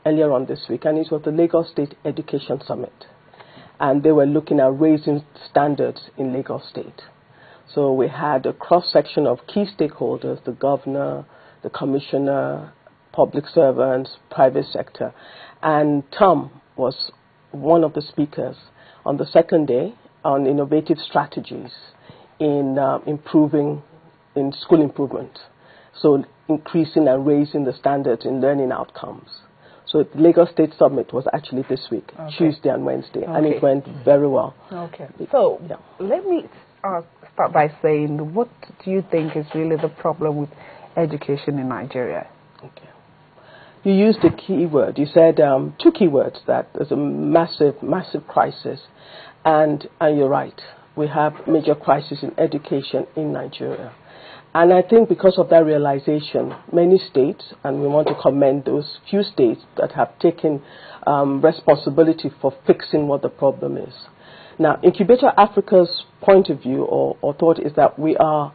earlier on this week, and it was the Lagos State Education Summit. And they were looking at raising standards in Lagos State. So we had a cross-section of key stakeholders, the governor, the commissioner, public servants, private sector. And Tom was one of the speakers on the second day on innovative strategies in improving in school improvement. So increasing and raising the standards in learning outcomes. So the Lagos State Summit was actually this week, Tuesday and Wednesday, and it went very well. Okay. So let me start by saying, what do you think is really the problem with education in Nigeria? Okay. You used a key word. You said two keywords, that there's a massive, massive crisis. And you're right. We have major crisis in education in Nigeria. And I think because of that realization, many states, and we want to commend those few states that have taken responsibility for fixing what the problem is. Now, Incubator Africa's point of view or thought is that we are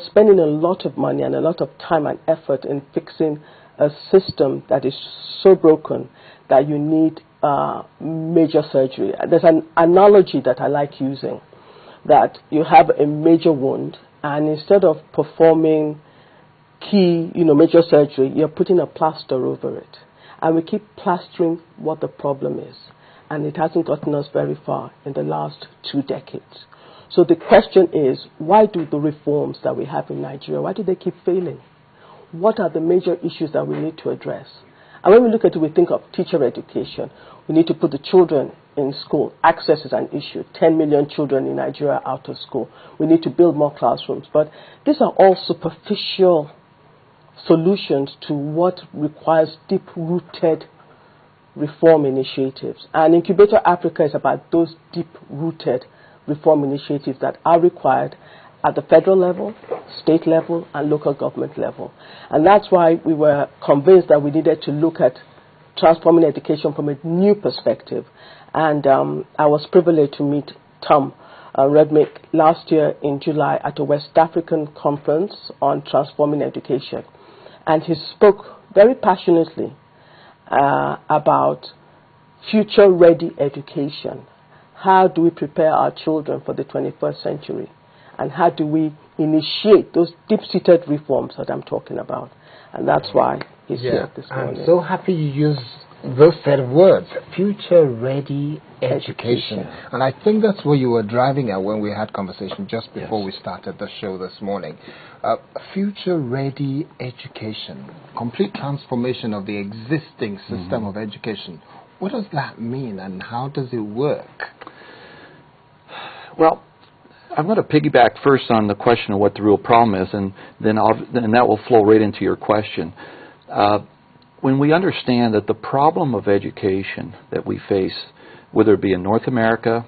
spending a lot of money and a lot of time and effort in fixing a system that is so broken that you need major surgery. There's an analogy that I like using, that you have a major wound, and instead of performing major surgery, you're putting a plaster over it. And we keep plastering what the problem is. And it hasn't gotten us very far in the last 2 decades. So the question is, why do the reforms that we have in Nigeria, why do they keep failing? What are the major issues that we need to address? And when we look at it, we think of teacher education. We need to put the children in school. Access is an issue. 10 million children in Nigeria are out of school. We need to build more classrooms. But these are all superficial solutions to what requires deep-rooted reform initiatives. And Incubator Africa is about those deep-rooted reform initiatives that are required at the federal level, state level, and local government level. And that's why we were convinced that we needed to look at transforming education from a new perspective. And I was privileged to meet Tom Redmick last year in July at a West African conference on transforming education. And he spoke very passionately about future-ready education. How do we prepare our children for the 21st century? And how do we initiate those deep-seated reforms that I'm talking about? And that's why he's here this morning. I'm so happy you used those set of words, future-ready education. And I think that's what you were driving at when we had conversation just before we started the show this morning. Future-ready education, complete transformation of the existing system of education. What does that mean, and how does it work? Well, I'm going to piggyback first on the question of what the real problem is, and then that will flow right into your question. When we understand that the problem of education that we face, whether it be in North America,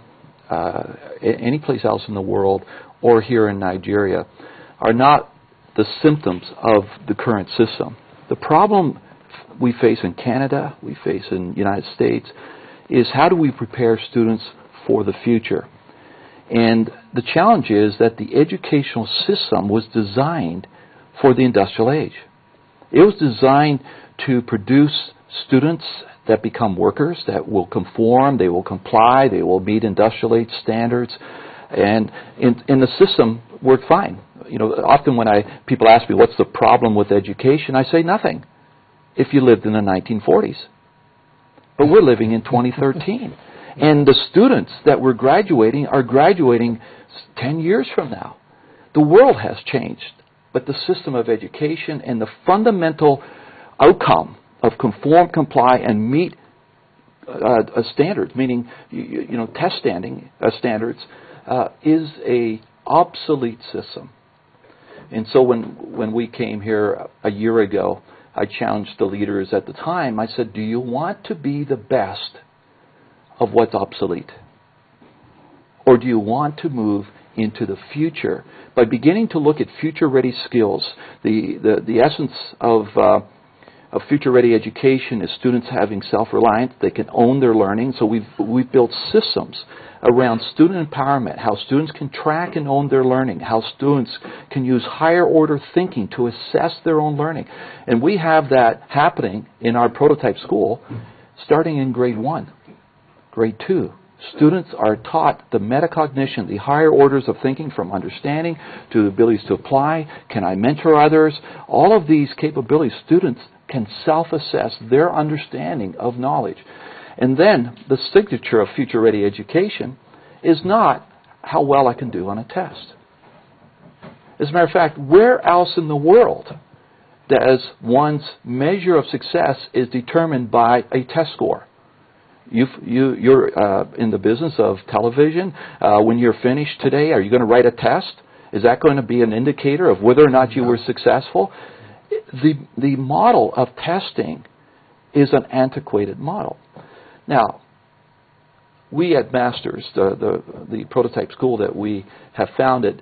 any place else in the world, or here in Nigeria, are not the symptoms of the current system. The problem we face in Canada, we face in the United States, is how do we prepare students for the future? And the challenge is that the educational system was designed for the industrial age. It was designed to produce students that become workers, that will conform, they will comply, they will meet industrial age standards, and in the system worked fine. You know, often when people ask me what's the problem with education, I say nothing if you lived in the 1940s. But we're living in 2013. And the students that we're graduating are graduating 10 years from now. The world has changed, but the system of education and the fundamental outcome of conform, comply, and meet standards, meaning test standards, is a obsolete system. And so when we came here a year ago, I challenged the leaders at the time. I said, do you want to be the best of what's obsolete? Or do you want to move into the future by beginning to look at future-ready skills? The essence of of future-ready education is students having self-reliance. They can own their learning. So we've built systems around student empowerment, how students can track and own their learning, how students can use higher-order thinking to assess their own learning. And we have that happening in our prototype school starting in grade 1, grade 2. Students are taught the metacognition, the higher orders of thinking, from understanding to the abilities to apply. Can I mentor others? All of these capabilities, students can self-assess their understanding of knowledge. And then the signature of future-ready education is not how well I can do on a test. As a matter of fact, where else in the world does one's measure of success is determined by a test score? You're in the business of television. When you're finished today, are you going to write a test? Is that going to be an indicator of whether or not you were successful? The model of testing is an antiquated model. Now, we at Masters, the prototype school that we have founded,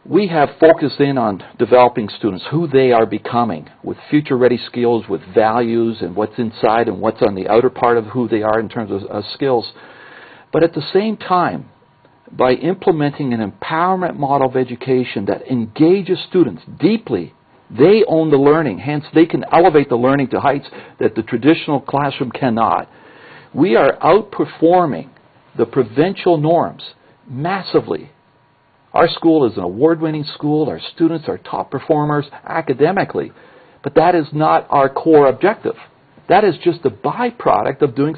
we have focused in on developing students, who they are becoming, with future-ready skills, with values, and what's inside and what's on the outer part of who they are in terms of skills. But at the same time, by implementing an empowerment model of education that engages students deeply, they own the learning. Hence, they can elevate the learning to heights that the traditional classroom cannot. We are outperforming the provincial norms massively. Our school is an award-winning school. Our students are top performers academically. But that is not our core objective. That is just a byproduct of doing